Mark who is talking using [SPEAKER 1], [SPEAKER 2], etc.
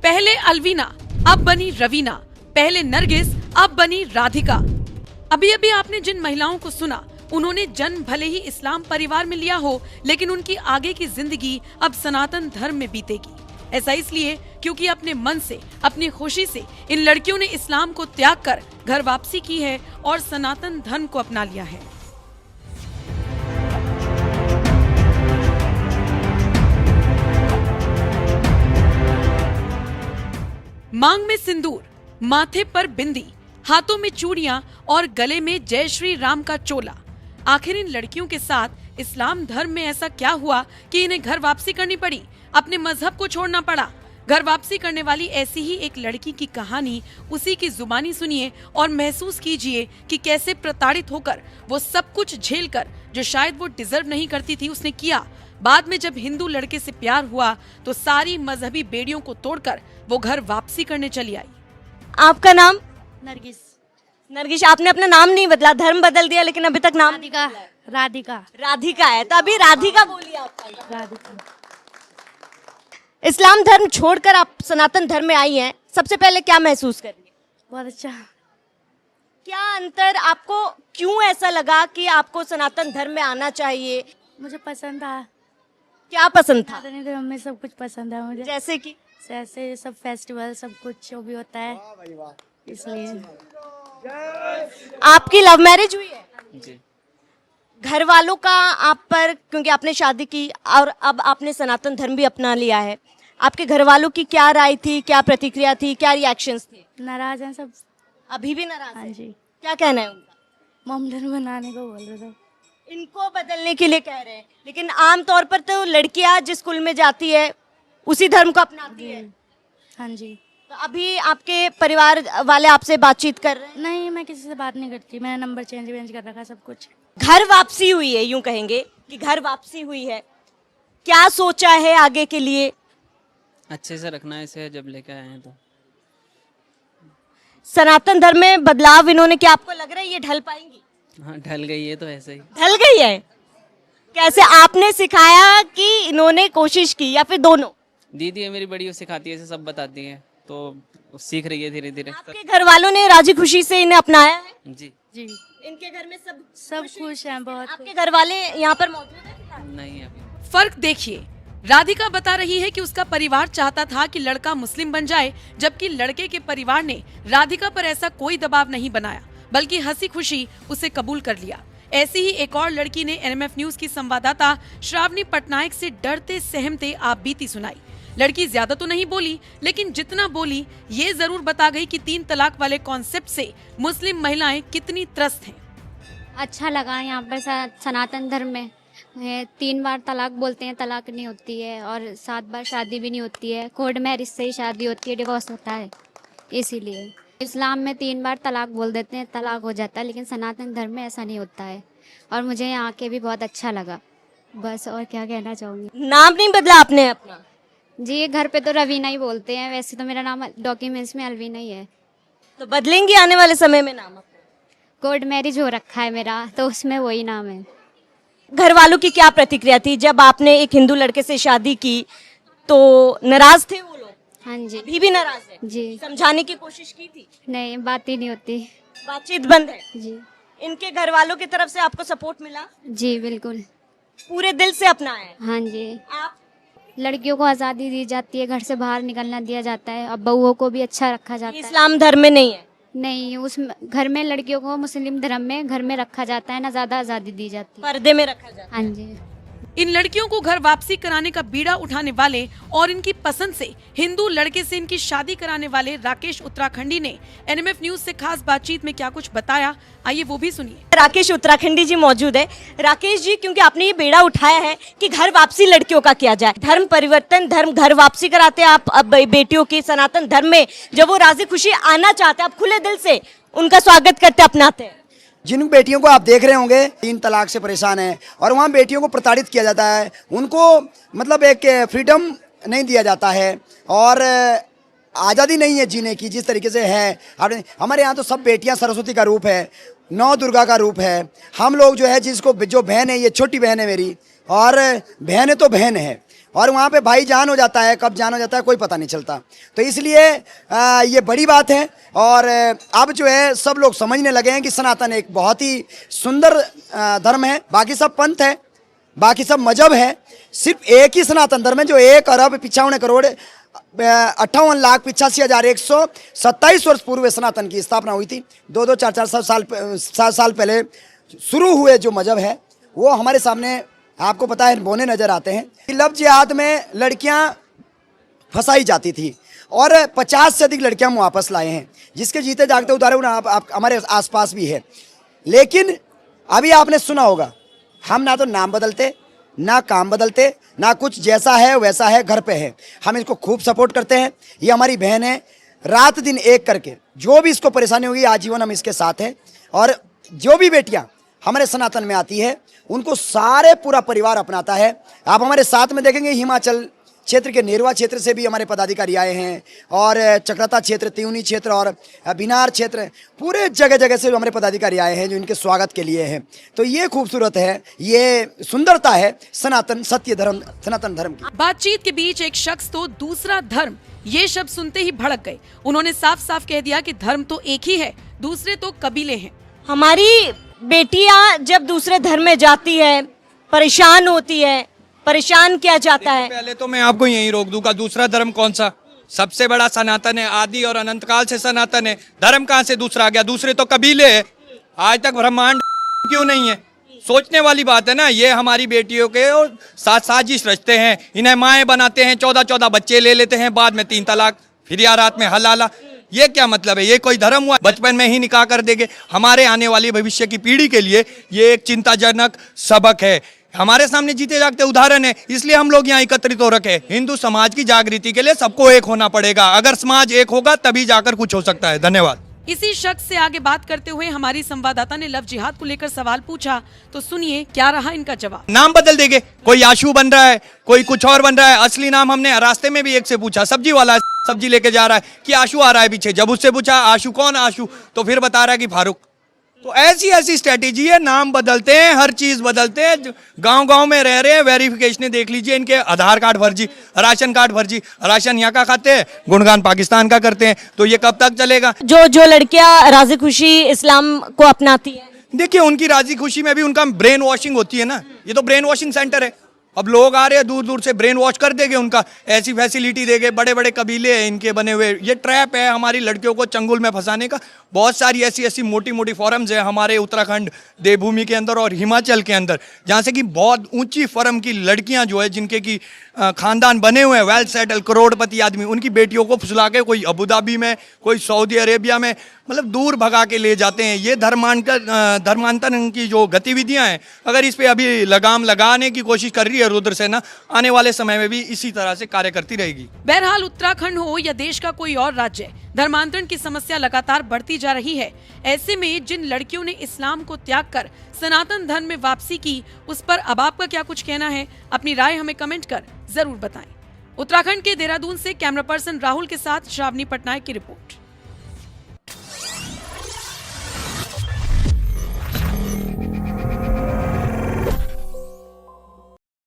[SPEAKER 1] पहले अलवीना अब बनी रवीना, पहले नरगिस अब बनी राधिका। अभी अभी आपने जिन महिलाओं को सुना, उन्होंने जन्म भले ही इस्लाम परिवार में लिया हो, लेकिन उनकी आगे की जिंदगी अब सनातन धर्म में बीतेगी। ऐसा इसलिए क्योंकि अपने मन से, अपनी खुशी से इन लड़कियों ने इस्लाम को त्याग कर घर वापसी की है और सनातन धर्म को अपना लिया है। मांग में सिंदूर, माथे पर बिंदी, हाथों में चूड़ियां और गले में जय श्री राम का चोला। आखिर इन लड़कियों के साथ इस्लाम धर्म में ऐसा क्या हुआ कि इन्हें घर वापसी करनी पड़ी, अपने मजहब को छोड़ना पड़ा। घर वापसी करने वाली ऐसी ही एक लड़की की कहानी उसी की जुबानी सुनिए और महसूस कीजिए कि कैसे प्रताड़ित होकर वो सब कुछ झेलकर जो शायद वो डिजर्व नहीं करती थी उसने किया। बाद में जब हिंदू लड़के से प्यार हुआ तो सारी मजहबी बेड़ियों को तोड़कर वो घर वापसी करने चली आई।
[SPEAKER 2] आपका नाम?
[SPEAKER 3] नरगिस।
[SPEAKER 2] नरगिस, आपने अपना नाम नहीं बदला, धर्म बदल दिया, लेकिन अभी तक नाम
[SPEAKER 3] राधिका। राधिका।
[SPEAKER 2] राधिका है, तो अभी राधिका बोलिए आप।
[SPEAKER 3] राधिका।
[SPEAKER 2] इस्लाम धर्म छोड़कर आप सनातन धर्म में आई हैं, सबसे पहले क्या महसूस कर रही हैं?
[SPEAKER 3] बहुत अच्छा।
[SPEAKER 2] क्या अंतर आपको, क्यों ऐसा लगा कि आपको सनातन धर्म में आना चाहिए?
[SPEAKER 3] मुझे पसंद था,
[SPEAKER 2] क्या पसंद था?
[SPEAKER 3] सनातन धर्म में सब कुछ पसंद है मुझे,
[SPEAKER 2] जैसे कि
[SPEAKER 3] जैसे सब फेस्टिवल सब कुछ जो भी होता है, इसलिए।
[SPEAKER 2] आपकी लव मैरिज हुई है?
[SPEAKER 4] जी।
[SPEAKER 2] घर वालों का आप पर, क्योंकि आपने शादी की और अब आपने सनातन धर्म भी अपना लिया है, आपके घर वालों की क्या राय थी, क्या प्रतिक्रिया थी, क्या रिएक्शंस थे?
[SPEAKER 3] नाराज हैं सब।
[SPEAKER 2] अभी भी नाराज
[SPEAKER 3] हाँ
[SPEAKER 2] हैं?
[SPEAKER 3] जी।
[SPEAKER 2] क्या कहना है उनका?
[SPEAKER 3] मोम धर्म बनाने को बोल रहे थे।
[SPEAKER 2] इनको बदलने के लिए कह रहे हैं, लेकिन आम तौर पर तो लड़कियां जिस स्कूल में जाती है उसी धर्म को अपनाती है।
[SPEAKER 3] हाँ जी।
[SPEAKER 2] तो अभी आपके परिवार वाले आपसे बातचीत कर रहे हैं?
[SPEAKER 3] नहीं, मैं किसी से बात नहीं करती, मैंने नंबर चेंज कर रखा सब कुछ।
[SPEAKER 2] घर वापसी हुई है, यूं कहेंगे कि घर वापसी हुई है, क्या सोचा है आगे के लिए?
[SPEAKER 4] अच्छे से रखना है इसे, जब लेकर आए हैं तो।
[SPEAKER 2] सनातन धर्म में बदलाव इन्होंने, क्या आपको लग रहा है ये ढल पाएंगी?
[SPEAKER 4] हाँ, ढल गई है तो ऐसे ही।
[SPEAKER 2] ढल गई है? कैसे, आपने सिखाया कि इन्होंने कोशिश की, या फिर दोनों?
[SPEAKER 4] दीदी है मेरी बड़ी, वो सिखाती है, सब बताती है, तो वो सीख रही है धीरे धीरे।
[SPEAKER 2] आपके घर वालों ने राजी खुशी से इन्हें अपनाया है?
[SPEAKER 4] जी।
[SPEAKER 3] जी।
[SPEAKER 2] इनके घर में
[SPEAKER 3] सब खुश हैं बहुत।
[SPEAKER 2] आपके घर वाले यहाँ पर मौजूद हैं?
[SPEAKER 4] नहीं अभी।
[SPEAKER 1] फर्क देखिए, राधिका बता रही है कि उसका परिवार चाहता था कि लड़का मुस्लिम बन जाए, जबकि लड़के के परिवार ने राधिका पर ऐसा कोई दबाव नहीं बनाया, बल्कि हंसी खुशी उसे कबूल कर लिया। ऐसी ही एक और लड़की ने एनएमएफ न्यूज की संवाददाता श्रावणी पटनायक से डरते सहमते आप बीती सुनाई। लड़की ज्यादा तो नहीं बोली, लेकिन जितना बोली ये जरूर बता गई कि 3 तलाक वाले कॉन्सेप्ट से मुस्लिम महिलाएं कितनी त्रस्त हैं।
[SPEAKER 5] अच्छा लगा यहाँ पर सनातन धर्म में 3 बार तलाक बोलते हैं, तलाक नहीं होती है, और 7 बार शादी भी नहीं होती है। कोर्ट मैरिज से ही शादी होती है, डिवोर्स होता है। इसीलिए इस्लाम में 3 बार तलाक बोल देते हैं, तलाक हो जाता है, लेकिन सनातन धर्म में ऐसा नहीं होता है। और मुझे यहाँ आके भी बहुत अच्छा लगा, बस। और क्या कहना चाहूँगी।
[SPEAKER 2] नाम नहीं बदला आपने अपना?
[SPEAKER 5] जी, घर पे तो रवीना ही बोलते हैं, वैसे तो मेरा नाम डॉक्यूमेंट्स में अलवीना ही है।
[SPEAKER 2] तो बदलेंगी आने वाले समय में नाम अपना?
[SPEAKER 5] कोर्ट मैरिज हो रखा है मेरा, तो उसमें वही नाम है।
[SPEAKER 2] घर वालों की क्या प्रतिक्रिया थी जब आपने एक हिंदू लड़के से शादी की? तो नाराज थे वो लोग?
[SPEAKER 5] हाँ जी।
[SPEAKER 2] अभी भी नाराज है?
[SPEAKER 5] जी।
[SPEAKER 2] समझाने की कोशिश की थी?
[SPEAKER 5] नहीं, बात ही नहीं होती।
[SPEAKER 2] बातचीत बंद है?
[SPEAKER 5] जी।
[SPEAKER 2] इनके घर वालों की तरफ से आपको सपोर्ट मिला?
[SPEAKER 5] जी बिल्कुल।
[SPEAKER 2] पूरे दिल से अपनाया है?
[SPEAKER 5] हाँ जी।
[SPEAKER 2] आप?
[SPEAKER 5] लड़कियों को आज़ादी दी जाती है, घर से बाहर निकलना दिया जाता है, अब बहुओं को भी अच्छा रखा जाता है।
[SPEAKER 2] इस्लाम धर्म में नहीं है?
[SPEAKER 5] नहीं, उस घर में लड़कियों को मुस्लिम धर्म में घर में रखा जाता है, ना ज़्यादा आज़ादी दी जाती है।
[SPEAKER 2] पर्दे में रखा जाता है?
[SPEAKER 5] हाँ जी।
[SPEAKER 1] इन लड़कियों को घर वापसी कराने का बीड़ा उठाने वाले और इनकी पसंद से हिंदू लड़के से इनकी शादी कराने वाले राकेश उत्तराखंडी ने एनएमएफ न्यूज से खास बातचीत में क्या कुछ बताया, आइए वो भी सुनिए।
[SPEAKER 2] राकेश उत्तराखंडी जी मौजूद है। राकेश जी, क्योंकि आपने ये बेड़ा उठाया है कि घर वापसी लड़कियों का किया जाए, धर्म परिवर्तन, धर्म घर वापसी कराते हैं आप अब बेटियों की सनातन धर्म में, जब वो राजी खुशी आना चाहते हैं आप खुले दिल से उनका स्वागत करते अपनाते हैं।
[SPEAKER 6] जिन बेटियों को आप देख रहे होंगे 3 तलाक से परेशान हैं और वहाँ बेटियों को प्रताड़ित किया जाता है, उनको मतलब एक फ्रीडम नहीं दिया जाता है और आज़ादी नहीं है जीने की जिस तरीके से है। हमारे यहाँ तो सब बेटियाँ सरस्वती का रूप है, 9 दुर्गा का रूप है। हम लोग जो है जिसको जो बहन है, ये छोटी बहन है मेरी, और बहन है तो बहन है, और वहाँ पे भाई जान हो जाता है, कब जान हो जाता है कोई पता नहीं चलता। तो इसलिए ये बड़ी बात है। और अब जो है सब लोग समझने लगे हैं कि सनातन एक बहुत ही सुंदर धर्म है। बाकी सब पंथ है, बाकी सब मजहब है, सिर्फ एक ही सनातन धर्म है जो 1,58,85,127 वर्ष पूर्व सनातन की स्थापना हुई थी। 2-2, 4-4 साल पहले शुरू हुए जो मजहब है वो हमारे सामने आपको पता है बोने नजर आते हैं। लव जिहाद में लड़कियां फंसाई जाती थी और 50 से अधिक लड़कियां हम वापस लाए हैं, जिसके जीते जागते उदाहरण आप हमारे आसपास भी है। लेकिन अभी आपने सुना होगा, हम ना तो नाम बदलते, ना काम बदलते, ना कुछ जैसा है वैसा है, घर पे है। हम इसको खूब सपोर्ट करते हैं। ये हमारी बहन है, रात दिन एक करके जो भी इसको परेशानी होगी आजीवन हम इसके साथ हैं। और जो भी बेटियां हमारे सनातन में आती है उनको सारे पूरा परिवार अपनाता है। आप हमारे साथ में देखेंगे हिमाचल क्षेत्र के नेरवा क्षेत्र से भी हमारे पदाधिकारी आए हैं, और चक्रता क्षेत्र, त्यूनी क्षेत्र और बिनार क्षेत्र, पूरे जगह जगह से हमारे पदाधिकारी आए हैं जो इनके स्वागत के लिए हैं। तो ये खूबसूरत है, ये सुंदरता है सनातन सत्य धर्म, सनातन धर्म की।
[SPEAKER 1] बातचीत के बीच एक शख्स तो दूसरा धर्म ये शब्द सुनते ही भड़क गए। उन्होंने साफ साफ कह दिया कि धर्म तो एक ही है, दूसरे तो कबीले हैं।
[SPEAKER 2] हमारी बेटियां जब दूसरे धर्म में जाती है, परेशान होती है, परेशान किया जाता है।
[SPEAKER 7] पहले तो मैं आपको यहीं रोक दूंगा, दूसरा धर्म कौन सा? सबसे बड़ा सनातन है, आदि और अनंत काल से सनातन है। धर्म कहाँ से दूसरा आ गया? दूसरे तो कबीले है। आज तक ब्रह्मांड क्यों नहीं है? सोचने वाली बात है ना। ये हमारी बेटियों के और साजिश रचते हैं, इन्हें माएँ बनाते हैं, 14-14 बच्चे ले लेते हैं, बाद में 3 तलाक, फिर या रात में हलाला। ये क्या मतलब है? ये कोई धर्म हुआ? बचपन में ही निकाह कर देंगे। हमारे आने वाली भविष्य की पीढ़ी के लिए ये एक चिंताजनक सबक है। हमारे सामने जीते जागते उदाहरण है, इसलिए हम लोग यहाँ एकत्रित हो रखे। हिंदू समाज की जागृति के लिए सबको एक होना पड़ेगा। अगर समाज एक होगा तभी जाकर कुछ हो सकता है। धन्यवाद।
[SPEAKER 1] इसी शख्स से आगे बात करते हुए हमारी संवाददाता ने लव जिहाद को लेकर सवाल पूछा, तो सुनिए क्या रहा इनका जवाब।
[SPEAKER 7] नाम बदल देंगे, कोई आशु बन रहा है, कोई कुछ और बन रहा है। असली नाम हमने रास्ते में भी एक से पूछा, सब्जी वाला सब्जी लेके जा रहा है कि आशु आ रहा है पीछे। जब उससे पूछा आशु कौन? आशु, तो फिर बता रहा है कि फारूक। तो ऐसी स्ट्रेटेजी है, नाम बदलते हैं, हर चीज बदलते हैं। गांव में रह रहे हैं, वेरिफिकेशन देख लीजिए इनके, आधार कार्ड फर्जी, राशन कार्ड फर्जी। राशन यहाँ का खाते हैं, गुणगान पाकिस्तान का करते हैं। तो ये कब तक चलेगा?
[SPEAKER 2] जो लड़कियां राजी खुशी इस्लाम को अपनाती है,
[SPEAKER 7] देखिए उनकी राजी खुशी में भी उनका ब्रेन वॉशिंग होती है ना। ये तो ब्रेन वॉशिंग सेंटर है। अब लोग आ रहे हैं दूर दूर से, ब्रेन वॉश कर देंगे उनका, ऐसी फैसिलिटी देंगे। बड़े बड़े कबीले हैं इनके बने हुए। ये ट्रैप है हमारी लड़कियों को चंगुल में फंसाने का। बहुत सारी ऐसी मोटी मोटी फॉरम्स है हमारे उत्तराखंड, देवभूमि के अंदर और हिमाचल के अंदर, जहाँ से कि बहुत ऊंची फॉरम की लड़कियाँ जो है, जिनके की खानदान बने हुए हैं, वेल सेटल करोड़पति आदमी, उनकी बेटियों को फुसला के कोई अबू धाबी में, कोई सऊदी अरेबिया में, मतलब दूर भगा के ले जाते हैं। ये धर्मांतरण की जो गतिविधियां हैं, अगर इस पे अभी लगाम लगाने की कोशिश कर रही है रुद्र सेना, आने वाले समय में भी इसी तरह से कार्य करती रहेगी।
[SPEAKER 1] बहरहाल उत्तराखंड हो या देश का कोई और राज्य, धर्मांतरण की समस्या लगातार बढ़ती जा रही है। ऐसे में जिन लड़कियों ने इस्लाम को त्याग कर सनातन धर्म में वापसी की, उस पर अब आपका क्या कुछ कहना है? अपनी राय हमें कमेंट कर जरूर बताएं। उत्तराखंड के देहरादून से कैमरा पर्सन राहुल के साथ श्रावणी पटनायक की रिपोर्ट।